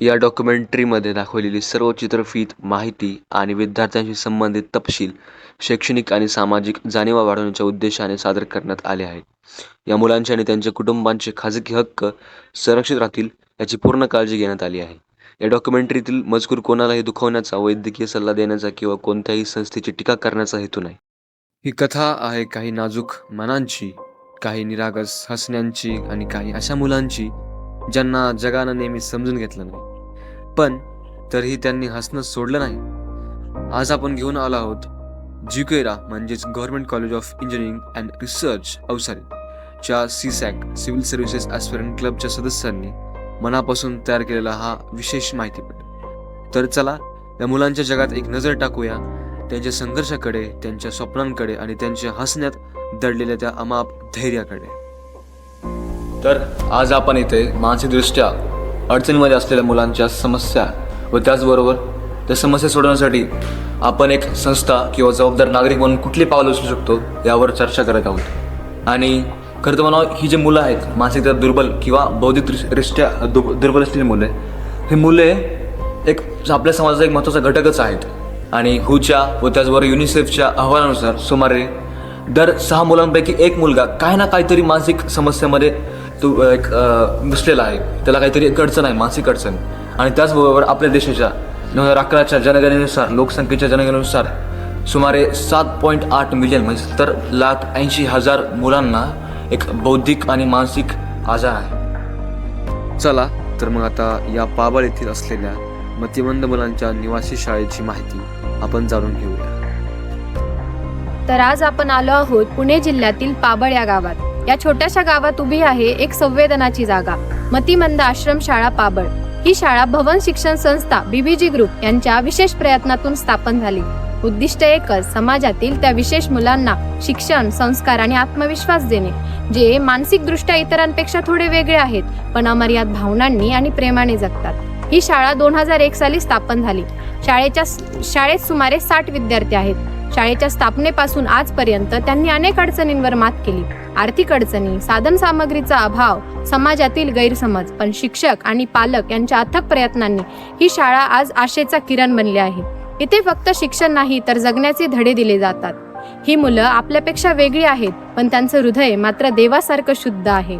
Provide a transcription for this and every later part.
या डॉक्युमेंटरीमध्ये दाखवलेली सर्व चित्रफित माहिती आणि विद्यार्थ्यांशी संबंधित तपशील शैक्षणिक आणि सामाजिक जाणीवा वाढवण्याच्या उद्देशाने सादर करण्यात आले आहेत. या मुलांचे आणि त्यांच्या कुटुंबांचे खाजगी हक्क संरक्षित राहतील याची पूर्ण काळजी घेण्यात आली आहे. या डॉक्युमेंटरीतील मजकूर कोणालाही दुखवण्याचा, वैद्यकीय सल्ला देण्याचा किंवा कोणत्याही संस्थेची टीका करण्याचा हेतू नाही. ही कथा आहे काही नाजूक मनांची, काही निरागस हसण्यांची आणि काही अशा मुलांची ज्यांना जगानं नेहमी समजून घेतलं नाही, पण तरीही त्यांनी हसणं सोडलं नाही. आज आपण घेऊन आलो आहोत ज्युकेरा म्हणजेच government college of engineering and research Awasari च्या सीसॅक सिव्हिल सर्व्हिसेस ॲस्पिरंट क्लबच्या सदस्यांनी मनापासून तयार केलेला हा विशेष माहितीपट. तर चला या मुलांच्या जगात एक नजर टाकूया, त्यांच्या संघर्षाकडे, त्यांच्या स्वप्नांकडे आणि त्यांच्या हसण्यात दडलेल्या त्या अमाप धैर्याकडे. तर आज आपण इथे मानसिकदृष्ट्या अडचणीमध्ये असलेल्या मुलांच्या समस्या व त्याचबरोबर त्या समस्या सोडवण्यासाठी आपण एक संस्था किंवा जबाबदार नागरिक म्हणून कुठली पावलं उचलू शकतो यावर चर्चा करत आहोत. आणि खरं तर म्हणा, ही जी मुलं आहेत मानसिकता दुर्बल किंवा बौद्धिकदृष्ट्या दुर्बल असलेली मुले, ही मुले एक आपल्या समाजाचा एक महत्त्वाचा घटकच आहेत. आणि हुच्या व त्याचबरोबर युनिसेफच्या अहवालानुसार सुमारे दर 6 मुलांपैकी एक मुलगा काय ना काहीतरी मानसिक समस्येमध्ये तो एक घुसलेला आहे, त्याला काहीतरी एक अडचण आहे, मानसिक अडचण. आणि त्याचबरोबर आपल्या देशाच्या 2011च्या जनगणनेनुसार, लोकसंख्येच्या जनगणनेनुसार सुमारे 7.8 मिलियन म्हणजे 70,80,000 मुलांना एक बौद्धिक आणि मानसिक आजार आहे. चला तर मग आता या पाबळ येथील असलेल्या मतिमंद मुलांच्या निवासी शाळेची माहिती आपण जाणून घेऊया. तर आज आपण आलो आहोत पुणे जिल्ह्यातील पाबळ या गावात. या छोट्याशा गावात उभी आहे एक संवेदनाची जागा, मतिमंद आश्रम शाळा पाबळ. ही शाळा भवन शिक्षण संस्था BBG ग्रुप यांच्या विशेष प्रयत्नातून स्थापन झाली. उद्दिष्ट एकच, समाजातील त्या विशेष मुलांना शिक्षण, संस्कार आणि आत्मविश्वास देणे, जे मानसिकदृष्ट्या इतरांपेक्षा थोडे वेगळे आहेत पण अमर्याद भावनांनी आणि प्रेमाने जगतात. ही शाळा 2001 साली स्थापन झाली. शाळेत सुमारे 60 विद्यार्थी आहेत. शाळेच्या स्थापनेपासून आजपर्यंत त्यांनी अनेक अडचणींवर मात केली. आर्थिक अडचणी, साधनसामग्रीचा अभाव, समाजातील गैरसमज, पण शिक्षक आणि पालक यांच्या अथक प्रयत्नांनी ही शाळा आज आशेचा किरण बनली आहे. इथे फक्त शिक्षण नाही तर जगण्याचे धडे दिले जातात. ही मुलं आपल्यापेक्षा वेगळी आहेत पण त्यांचं हृदय मात्र देवासारखं शुद्ध आहे.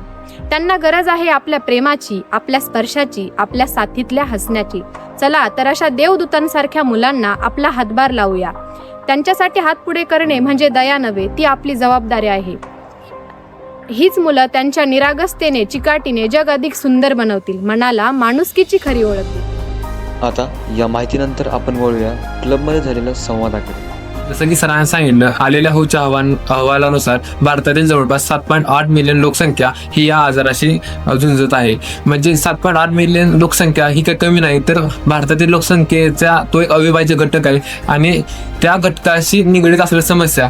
त्यांना गरज आहे आपल्या प्रेमाची, आपल्या स्पर्शाची, आपल्या साथीतल्या हसण्याची. चला तर अशा देवदूतांसारख्या मुलांना आपला हातभार लावूया. त्यांच्यासाठी हात पुढे करणे म्हणजे दया नव्हे, ती आपली जबाबदारी आहे. हीच मुलं त्यांच्या निरागसतेने, चिकाटीने जग अधिक सुंदर बनवतील, मनाला माणुसकीची खरी ओळख देतील. आता या माहितीनंतर आपण बोलूया क्लबमध्ये झालेल्या संवादाकडे. जसं की सरांनी सांगितलं, आलेल्या होच्या अहवालानुसार भारतातील जवळपास 7.8 मिलियन लोकसंख्या ही या आजाराशी झुंजत आहे. म्हणजे 7.8 मिलियन लोकसंख्या ही काही कमी नाही, तर भारतातील लोकसंख्येचा तो एक अविभाज्य घटक आहे. आणि त्या घटकाशी निगडीत असलेल्या समस्या,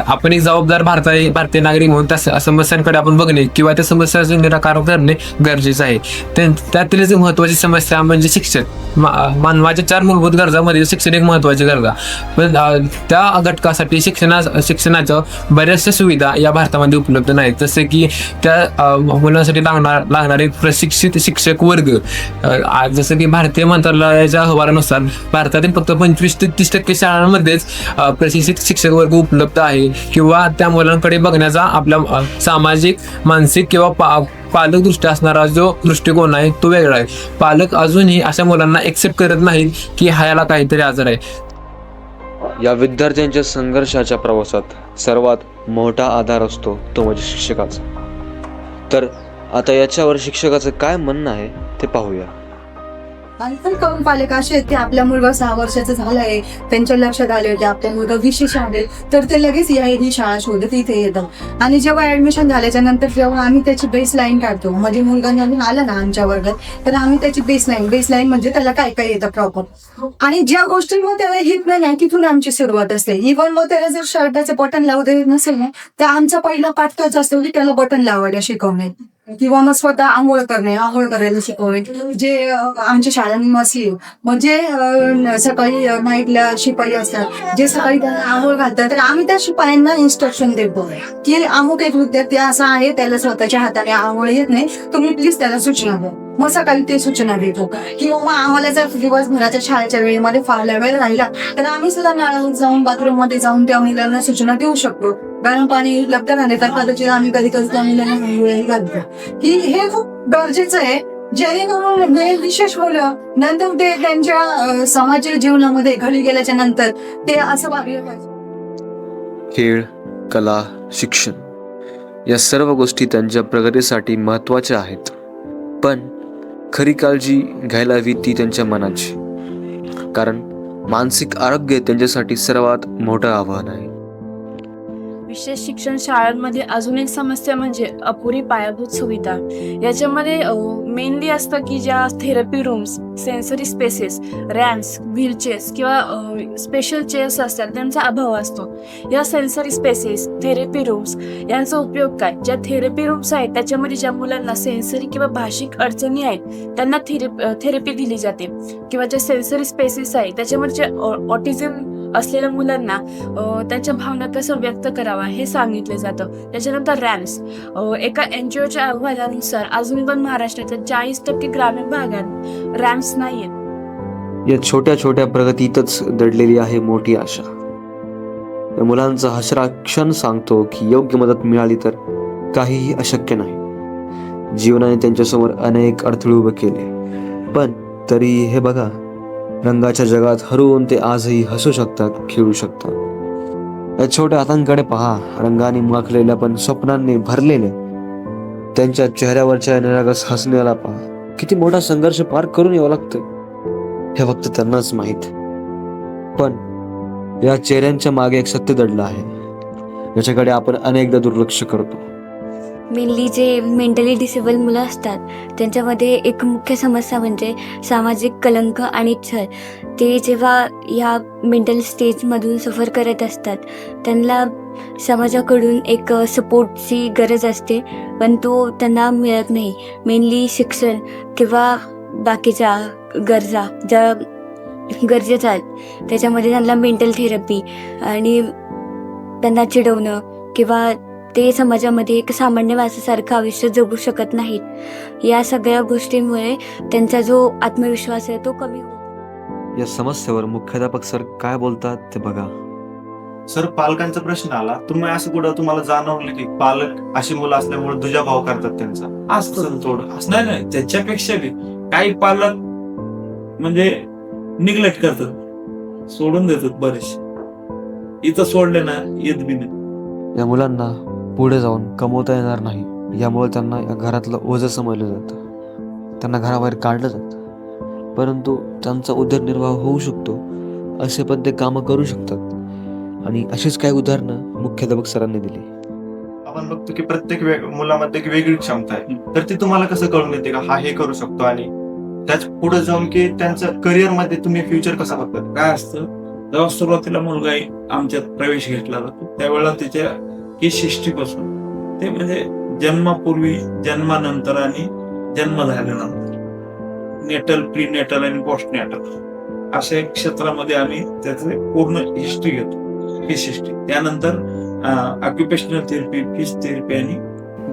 आपण एक जबाबदार भारतीय नागरिक म्हणून त्या समस्यांकडे आपण बघणे किंवा त्या समस्याचे निराकरण करणे गरजेचं आहे. त्यातील जी महत्त्वाची समस्या म्हणजे शिक्षण. मानवाच्या 4 मूलभूत गरजामध्ये शिक्षण एक महत्त्वाची गरजा. पण त्या घटकासाठी शिक्षणाच्या बऱ्याचशा सुविधा या भारतामध्ये उपलब्ध नाहीत. जसे की त्या मुलांसाठी लागणारे प्रशिक्षित शिक्षक वर्ग. जसं की भारतीय मंत्रालयाच्या अहवालानुसार भारतातील फक्त 25 ते 30% शाळांमध्येच प्रशिक्षित शिक्षक वर्ग उपलब्ध आहे. किंवा त्या मुलांकडे बघण्याचा आपल्या सामाजिक, मानसिक किंवा पालकदृष्ट्या असणारा जो दृष्टिकोन आहे तो वेगळा आहे. पालक अजूनही अशा मुलांना एक्सेप्ट करत नाहीत की ह्याला काहीतरी आजार आहे. या विद्यार्थ्यांच्या संघर्षाच्या प्रवासात सर्वात मोठा आधार असतो तो म्हणजे शिक्षकाचा. तर आता याच्यावर शिक्षकाचं काय म्हणणं आहे ते पाहूया. आणि करून पालक असे आहेत की आपला मुलगा 6 वर्षाचा झालाय, त्यांच्या लक्षात आले होते आपला मुलगा विशेष आहे, तर ते लगेच ही शाळा शोधत इथे येतात. आणि जेव्हा ऍडमिशन झाल्याच्या नंतर जेव्हा आम्ही त्याची बेसलाईन काढतो, म्हणजे मुलगा नवीन आला ना आमच्या वर्गात, तर आम्ही त्याची बेसलाईन म्हणजे त्याला काय काय येतं प्रॉपर, आणि ज्या गोष्टींमध्ये त्याला येत नाही तिथून आमची सुरुवात असते. इव्हन मग त्याला जर शर्टाचे बटन लावू देत नसेल ना, तर आमचा पहिला पाठ तोच असतो की त्याला बटन लावायला शिकवणे, किंवा मग स्वतः आंघोळ करायला शिकवणे. जे आमच्या शाळांमध्ये म्हणजे सकाळी नाईटला शिपाई असतात, जे सकाळी त्यांना आंघोळ घालतात, तर आम्ही त्या शिपायांना इन्स्ट्रक्शन देतो की अमुक एक विद्यार्थी असा आहे, त्याला स्वतःच्या हाताने आंघोळ येत नाही, तुम्ही प्लीज त्याला सूचना द्या. मग सकाळी ते सूचना देतो किंवा मग आम्हाला जर दिवसभराच्या शाळेच्या वेळेमध्ये फार वेळ राहिला तर आम्ही सुद्धा नळावर जाऊन बाथरूम मध्ये जाऊन त्या मुलांना सूचना देऊ शकतो. गरम पाणी उपलब्ध झाले तर कदाचित आम्ही कधी कधी त्या मुलांना घालतो. हे खूप गरजेचं आहे, जेणेकरून हे विशेष मुलं नंतर ते त्यांच्या सामाजिक जीवनामध्ये घडी गेल्याच्या नंतर ते असं वागलं पाहिजे. खेळ, कला, शिक्षण या सर्व गोष्टी त्यांच्या प्रगतीसाठी महत्त्वाच्या आहेत, पण खरी काळजी घ्यायला हवी ती त्यांच्या मनाची, कारण मानसिक आरोग्य त्यांच्यासाठी सर्वात मोठं आव्हान आहे. विशेष शिक्षण शाळांमध्ये अजून एक समस्या म्हणजे अपुरी पायाभूत सुविधा. याच्यामध्ये मेनली असतं की ज्या therapy rooms, sensory spaces, ramps, wheelchairs किंवा स्पेशल चेअर्स असतात त्यांचा अभाव असतो. या सेन्सरी स्पेसेस, थेरपी रूम्स यांचा उपयोग काय? ज्या थेरपी रूम्स आहेत त्याच्यामध्ये ज्या मुलांना सेन्सरी किंवा भाषिक अडचणी आहेत त्यांना थेरपी दिली जाते, किंवा ज्या सेन्सरी स्पेसेस आहेत त्याच्यामध्ये जे ऑटिझम असलेल्या मुलांना त्यांच्या भावना कसं व्यक्त करावा हे सांगितलं जातं. त्याच्यानंतर रॅम्प्स, एका NGOच्या अहवालानुसार अजून पण महाराष्ट्राच्या 40% ग्रामीण भागात रॅम्प्स नाहीयेत. या छोट्या छोट्या प्रगतीतच दडलेली आहे मोठी आशा. या मुलांचा हसरा क्षण सांगतो की योग्य मदत मिळाली तर काहीही अशक्य नाही. जीवनाने त्यांच्यासमोर अनेक अडथळे उभे केले, पण तरी हे बघा, रंगाच्या जगात हरवून ते आजही हसू शकतात, खेळू शकतात. या छोट्या हातांकडे पहा, रंगाने माखलेल्या पण स्वप्नांनी भरलेले. त्यांच्या चेहऱ्यावरच्या निरागस हसण्याला पहा. किती मोठा संघर्ष पार करून यावं लागतं हे फक्त त्यांनाच माहीत. पण या चेहऱ्यांच्या मागे एक सत्य दडलं आहे, ज्याच्याकडे आपण अनेकदा दुर्लक्ष करतो. मेनली जे मेंटली डिसेबल मुलं असतात त्यांच्यामध्ये एक मुख्य समस्या म्हणजे सामाजिक कलंक आणि छळ. ते जेव्हा ह्या मेंटल स्टेजमधून सफर करत असतात त्यांना समाजाकडून एक सपोर्टची गरज असते, पण तो त्यांना मिळत नाही. मेनली शिक्षण किंवा बाकीच्या गरजा ज्या गरजेच्या आहेत त्याच्यामध्ये त्यांना मेंटल थेरपी आणि त्यांना चिडवणं किंवा ते समाजामध्ये एक सामान्य माणसासारखं आयुष्य जगू शकत नाहीत. या सगळ्या गोष्टींमुळे त्यांचा जो आत्मविश्वास आहे तो कमी होतो. या समस्येवर मुख्याध्यापक सर काय बोलतात ते बघा. सर, पालकांचा प्रश्न आला, तुम्ही असं कुठं तुम्हाला जाणवलं की पालक अशी मुलं असल्यामुळे दुजाभाव करतात त्यांचा? असतं थोडं. नाही, त्याच्यापेक्षा बी काही पालक म्हणजे निग्लेक्ट करतात, सोडून देतात बरेचसे. इथं सोडले ना येत बी नाही. या मुलांना पुढे जाऊन कमवता येणार नाही, यामुळे त्यांना या घरातलं ओझं समजलं जातं, त्यांना घराबाहेर काढलं जातं. परंतु त्यांचा उदरनिर्वाह होऊ शकतो असे पण ते कामं करू शकतात, आणि अशीच काही उदाहरणं मुख्याध्यापक सरांनी दिली. आपण बघतो की प्रत्येक मुलामध्ये एक वेगळी क्षमता आहे, तर ती तुम्हाला कसं कळून येते का हा हे करू शकतो, आणि त्याच पुढे जाऊन की त्यांचं करिअर मध्ये तुम्ही फ्युचर कसं बघतात? काय असतं, जेव्हा सुरुवातीला मुलगा आमच्यात प्रवेश घेतला जातो त्यावेळेला त्याच्या केस हिस्ट्रीपासून ते म्हणजे जन्मापूर्वी, जन्मानंतर आणि जन्म झाल्यानंतर, नेटल, प्री नेटल आणि पोस्ट नेटल अशा क्षेत्रामध्ये आम्ही त्याचे पूर्ण हिस्ट्री घेतो, केस हिस्ट्री. त्यानंतर ऑक्युपेशनल थेरपी, फिजिओथेरपी आणि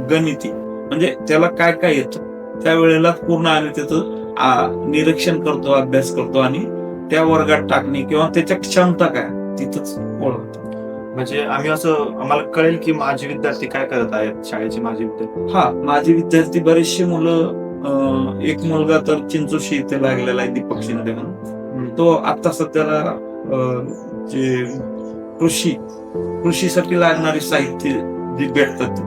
गणिती, म्हणजे त्याला काय काय येतं त्यावेळेला पूर्ण आम्ही त्याचं निरीक्षण करतो, अभ्यास करतो आणि त्या वर्गात टाकणे किंवा त्याच्या क्षमता काय तिथंच ओळखतो. म्हणजे आम्ही असं आम्हाला कळेल की माझे विद्यार्थी काय करत आहेत, शाळेचे माझे विद्यार्थी. हा, माझे विद्यार्थी बरेचसे मुलं, एक मुलगा तर चिंचोशी इथे लागलेला आहे, दीपक शिंदे म्हणून. तो आता सध्याला जे कृषीसाठी लागणारे साहित्य जे भेटतात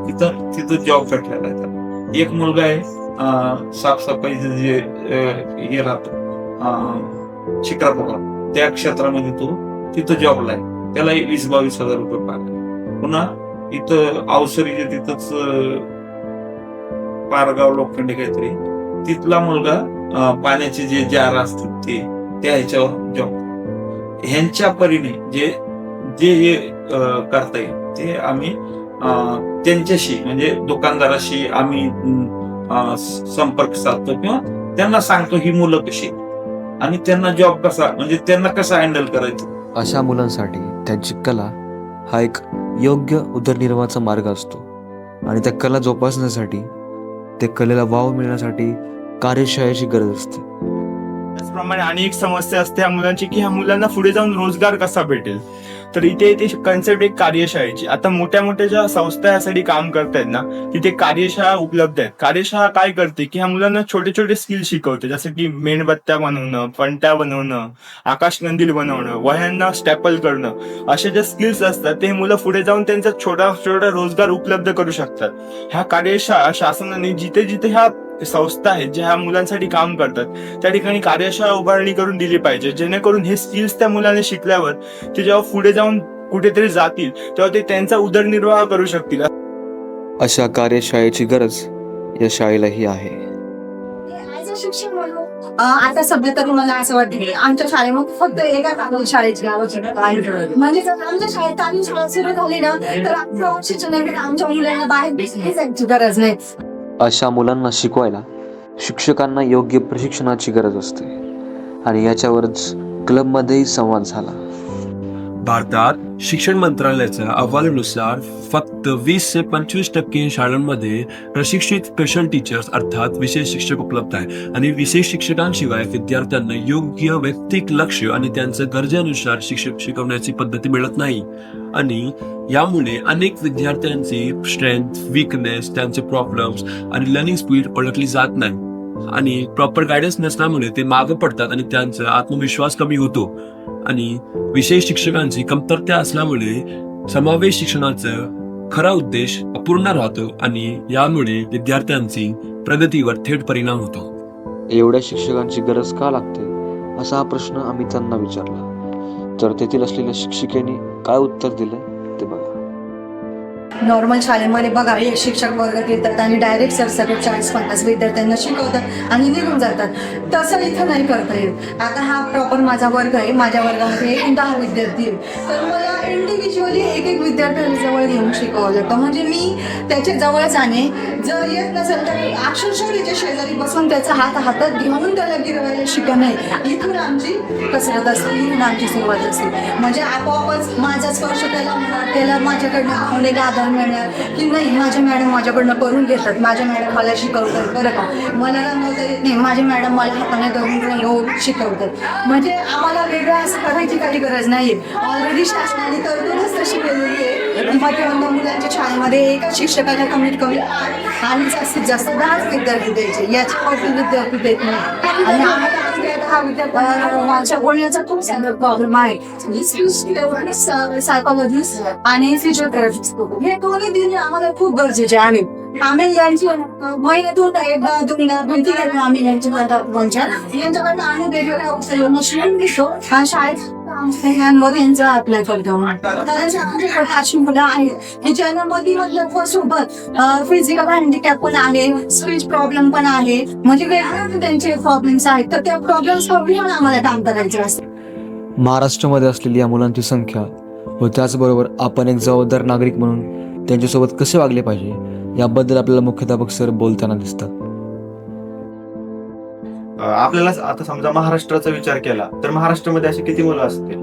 तिथं जॉब भेटलेला आहे त्याला. एक मुलगा आहे साफसफाईचे जे हे राहतं शिक्रापूरला, त्या क्षेत्रामध्ये तो तिथं जॉबला आहे, त्याला 20-22 हजार रुपये पगार. पुन्हा इथं अवसरीचे तिथंच पारगाव लोखंडे काहीतरी, तिथला मुलगा पाण्याचे जे जार असतात त्या ह्याच्यावर जॉब. ह्यांच्या परीने जे जे हे करता येईल ते आम्ही त्यांच्याशी म्हणजे दुकानदाराशी आम्ही संपर्क साधतो किंवा त्यांना सांगतो ही मुलं कशी आणि त्यांना जॉब कसा म्हणजे त्यांना कसा हँडल करायचं. अशा मुलांसाठी त्यांची कला हा एक योग्य उदरनिर्वाहाचा मार्ग असतो, आणि त्या कला जोपासण्यासाठी, त्या कलेला वाव मिळण्यासाठी कार्यशाळेची गरज असते. त्याचप्रमाणे आणि एक समस्या असते ह्या मुलांची की ह्या मुलांना पुढे जाऊन रोजगार कसा भेटेल. तर इथे येते कन्सेप्ट एक कार्यशाळेची. आता मोठ्या मोठ्या ज्या संस्था यासाठी काम करतायत ना, तिथे कार्यशाळा उपलब्ध आहेत. कार्यशाळा काय करते की ह्या मुलांना छोटे छोटे स्किल शिकवते, जसं की मेणबत्त्या बनवणं, पणत्या बनवणं, आकाशकंदील बनवणं, वह्यांना स्टॅपल करणं, अशा ज्या स्किल्स असतात ते मुलं पुढे जाऊन त्यांचा छोटा छोटा रोजगार उपलब्ध करू शकतात. ह्या कार्यशाळा शासनाने जिथे जिथे ह्या संस्था आहेत ज्या ह्या मुलांसाठी काम करतात त्या ठिकाणी कार्यशाळा उभारणी करून दिली पाहिजे, जेणेकरून हे स्किल्स त्या मुलाने शिकल्यावर ते जेव्हा पुढे जाऊन कुठेतरी जातील तेव्हा ते त्यांचा उदरनिर्वाह करू शकतील. अशा कार्यशाळेची गरज या शाळेलाही आहे. ऍज अ शिक्षक म्हणून आता सध्या तरी मला असं वाटतं की आमच्या शाळेमध्ये फक्त एका शाळेची आवश्यकता आहे. म्हणजे जर आमच्या शाळेत आम्ही शाळा सुरू झाली ना तर आमच्या शिक्षणाकडे आमच्या मुलांना बाहेर जायची गरज नाही. अशा मुलांना शिकवायला शिक्षकांना योग्य प्रशिक्षणाची गरज असते आणि याच्यावरच क्लबमध्येही संवाद झाला. भारतात शिक्षण मंत्रालयाच्या अहवालानुसार फक्त 20 ते 25% शाळांमध्ये प्रशिक्षित स्पेशल टीचर्स अर्थात विशेष शिक्षक उपलब्ध आहे आणि विशेष शिक्षकांशिवाय विद्यार्थ्यांना योग्य वैयक्तिक लक्ष आणि त्यांच्या गरजेनुसार शिक्षक शिकवण्याची पद्धती मिळत नाही. आणि यामुळे अनेक विद्यार्थ्यांची स्ट्रेंथ, वीकनेस, त्यांचे प्रॉब्लेम्स आणि लर्निंग स्पीड ओळखली जात नाही आणि प्रॉपर गायडन्स नसल्यामुळे ते मागे पडतात आणि त्यांचा आत्मविश्वास कमी होतो. आणि विशेष शिक्षकांची कमतरता असल्यामुळे समावेश शिक्षणाचा खरा उद्देश अपूर्ण राहतो आणि यामुळे विद्यार्थ्यांची प्रगतीवर थेट परिणाम होतो. एवढ्या शिक्षकांची गरज का लागते असा हा प्रश्न आम्ही त्यांना विचारला. तर तेथील असलेल्या शिक्षिकेने काय उत्तर दिलं ते बघा. नॉर्मल शाळेमध्ये बघा एक शिक्षक वर्गात येतात आणि डायरेक्ट सरसकट 40-50 विद्यार्थ्यांना शिकवतात आणि निघून जातात. तसं इथं नाही करता येत. आता हा प्रॉपर माझा वर्ग आहे, माझ्या वर्गामध्ये 10 विद्यार्थी आहे, तर मला इंडिव्हिज्युअली एक एक विद्यार्थ्यांना जवळ घेऊन शिकवावं लागतं. म्हणजे मी त्याच्या जवळ जाणे, जर येत नसेल तर अक्षरशः त्याच्या शेजारी बसून त्याचा हात हातात घेऊन त्याला गिरवायला शिकवणे. इथून आमची कसरत असते, इथून आमची सुरुवात असते. म्हणजे आपोआपच माझा स्पर्श त्याला माझ्याकडनं अनेक आधार मिळणार की नाही माझ्या मॅडम माझ्याकडनं करून घेतात, माझ्या मॅडम मला शिकवतात. बरं का, मला रंगवता येत नाही, माझे मॅडम मला हाताने धरून शिकवतात. म्हणजे आम्हाला वेगळं असं करायची काही गरज नाहीये. ऑलरेडी शासनाने तरतूदच तशी केलेली आहे. मध्यवर्ग मुलांच्या शाळेमध्ये एका शिक्षकाला कमीत कमी आणि जास्तीत जास्त 10 विद्यार्थी द्यायचे, याच्यापासून विद्यार्थी देत नाही. आणि आम्हाला हा विद्यार्थ्यांना बोलण्याचा खूप सारा प्रॉब्लेम आहे. सायकोलॉजिस्ट आणि फिजिओथेरपिस्ट हे दोन्ही दिले आम्हाला खूप गरजेचे आहे. आम्ही यांची महिन्यातून एकदा दोनदा भेटी घेतो. आम्ही यांच्याकडनं आम्ही वेगवेगळ्या उपयोजना शिकून घेतो. हा शाळेत यांचं अप्लाय करतो. कारण अशी मुलं आहेत की ज्यांना सोबत फिजिकल हँडिकॅप पण आहे, स्पीच प्रॉब्लेम पण आहे, म्हणजे वेगवेगळे त्यांचे प्रॉब्लेम्स आहेत. तर त्या प्रॉब्लेम्स पण आम्हाला काम करायचं असतं. महाराष्ट्रामध्ये असलेली या मुलांची संख्या व त्याचबरोबर आपण एक जबाबदार नागरिक म्हणून त्यांच्यासोबत कसे वागले पाहिजे याबद्दल आपल्याला मुख्याध्यापक सर बोलताना दिसतात. आपल्याला आता समजा महाराष्ट्राचा विचार केला तर महाराष्ट्रामध्ये अशी किती मुलं असतील?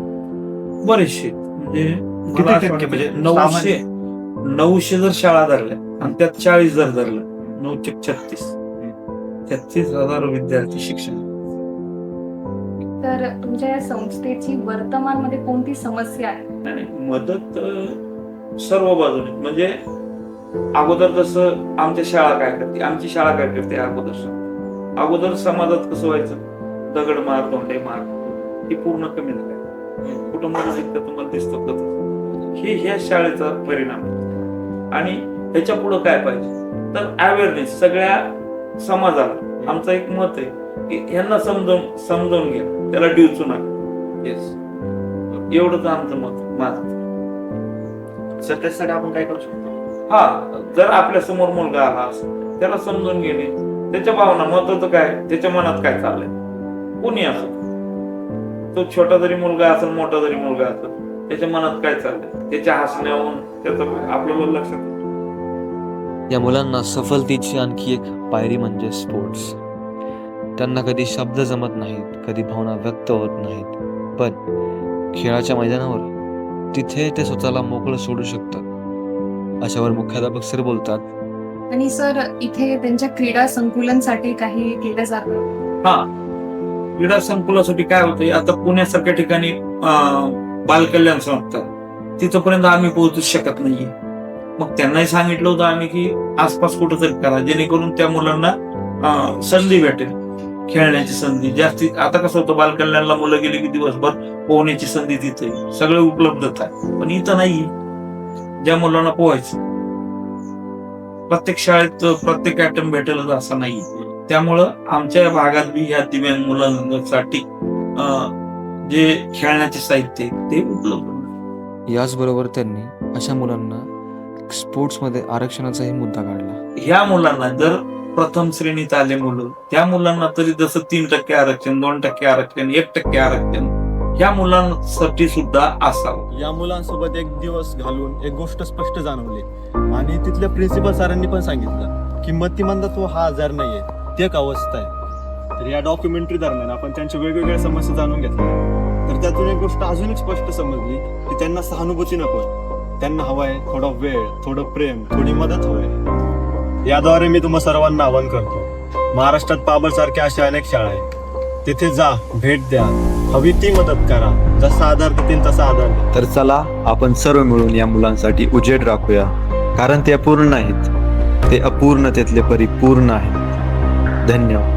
बरेचसे म्हणजे किती मला असं टक्के? म्हणजे वाटतं 900 जर शाळा धरल्या आणि त्यात 40 जर धरलं 36,000 विद्यार्थी शिक्षण. तर तुमच्या या संस्थेची वर्तमानमध्ये कोणती समस्या आहे? आणि मदत सर्व बाजूने म्हणजे अगोदर जसं आमच्या शाळा काय करते, आमची शाळा काय करते, अगोदर समाजात कसं व्हायचं, दगड मार, धोंडे मार, ही पूर्ण कमी झाली. कुटुंबाला इतकं तुम्हाला दिसतं तसं हे ह्या शाळेचा परिणाम आहे. आणि ह्याच्या पुढं काय पाहिजे तर अवेअरनेस सगळ्या समाजाला. आमचं एक मत आहे की ह्यांना समजावून घ्या, त्याला डिवचू नका. एवढंच आमचं मत माझं. सर त्यासाठी आपण काय करू शकतो? हा, जर आपल्या समोर मुलगा आला असेल त्याला समजून घेणे, त्याच्या भावना, महत्वाचं काय, त्याच्या मनात काय चाललंय, कोणी असो, तो छोटा जरी मुलगा असेल मोठा जरी मुलगा असेल, त्याच्या मनात काय चाललंय, त्याच्या हसण्यावरून त्याचं आपल्याला लक्षात येतं. या मुलांना सफलतेची आणखी एक पायरी म्हणजे स्पोर्ट्स. त्यांना कधी शब्द जमत नाहीत, कधी भावना व्यक्त होत नाहीत, पण खेळाच्या मैदानावर तिथे ते स्वतःला मोकळं सोडू शकतात. अशावर मुख्याध्यापक सर बोलतात, आणि सर इथे त्यांच्या क्रीडा संकुलनसाठी काही केलं जातं? हा, क्रीडा संकुलासाठी काय होतंय, आता पुण्यासारख्या ठिकाणी बालकल्याण संस्था तिथपर्यंत आम्ही पोहोचू शकत नाहीये. मग त्यांनाही सांगितलं होतं आम्ही की आसपास कुठंतरी करा, जेणेकरून त्या मुलांना संधी भेटेल, खेळण्याची संधी. जास्तीत आता कसं होतं, बालकल्याणला मुलं गेली की दिवसभर पोहण्याची संधी तिथे सगळं उपलब्धता आहे, पण इथं नाही. ज्या मुलांना पोहायचं प्रत्येक शाळेत प्रत्येक आयटम भेटेलच असं नाही. त्यामुळं आमच्या भागात बी ह्या दिव्यांग मुलांसाठी जे खेळण्याचे साहित्य आहे ते उपलब्ध. याचबरोबर त्यांनी अशा मुलांना स्पोर्ट्समध्ये आरक्षणाचाही मुद्दा काढला. ह्या मुलांना जर प्रथम श्रेणीत आले मुलं, त्या मुलांना तरी जसं 3% आरक्षण, 2% आरक्षण, 1% आरक्षण ह्या मुलांसाठी सुद्धा असावं. या मुलांसोबत एक दिवस घालून एक गोष्ट स्पष्ट जाणवली आणि तिथल्या प्रिन्सिपल सरांनी पण सांगितलं की मतिमंदत्व हा आजार नाहीये, ती एक अवस्था आहे. तर या डॉक्युमेंटरी दरम्यान आपण त्यांच्या वेगवेगळ्या समस्या जाणून घेतल्या, तर त्यातून एक गोष्ट अजून एक स्पष्ट समजली की त्यांना सहानुभूती नकोय, त्यांना हवाय थोडा वेळ, थोडं प्रेम, थोडी मदत हवंय. याद्वारे मी तुम्हा सर्वांना आवाहन करतो, महाराष्ट्रात पाबळ सारख्या अशा अनेक शाळा आहेत, तिथे जा, भेट द्या, हवी ती मदत करा, जसा आधार देतील तसा आधार द्या. तर चला आपण सर्व मिळून या मुलांसाठी उजेड राखूया, कारण ते अपूर्ण नाहीत, ते अपूर्णतेतले परिपूर्ण आहेत. धन्यवाद.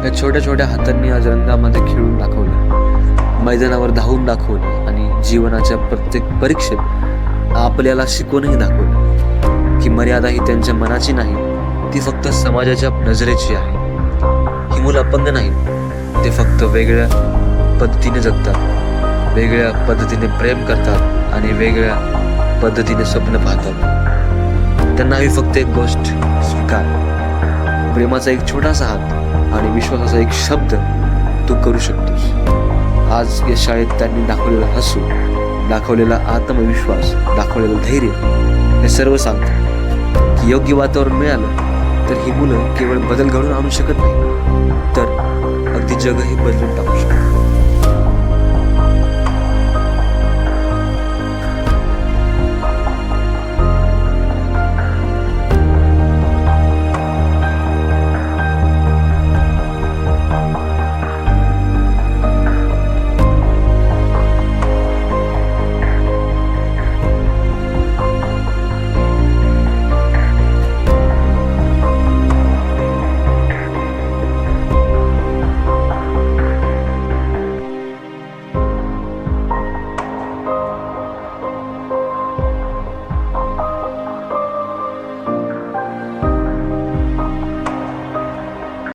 या छोट्या छोट्या हातांनी आज रंगामध्ये खेळून दाखवलं, मैदानावर धावून दाखवलं आणि जीवनाच्या प्रत्येक परीक्षेत आपल्याला शिकवूनही दाखवलं की मर्यादा ही त्यांच्या मनाची नाही, ती फक्त समाजाच्या नजरेची आहे. ही मुलं अपंग नाहीत, ते फक्त वेगळ्या पद्धतीने जगतात, वेगळ्या पद्धतीने प्रेम करतात आणि वेगळ्या पद्धतीने स्वप्न पाहतात. त्यांना हवी फक्त एक गोष्ट, स्वीकार. प्रेमाचा एक छोटासा हात आणि विश्वासाचा एक शब्द तू करू शकतोस. आज या शाळेत त्यांनी दाखवलेला हसू, दाखवलेला आत्मविश्वास, दाखवलेलं धैर्य हे सर्व सांगतं की योग्य वातावरण मिळालं तर ही मुलं केवळ बदल घडून आणू शकत नाही, तर अगदी जगही बदलून टाकू शकतात.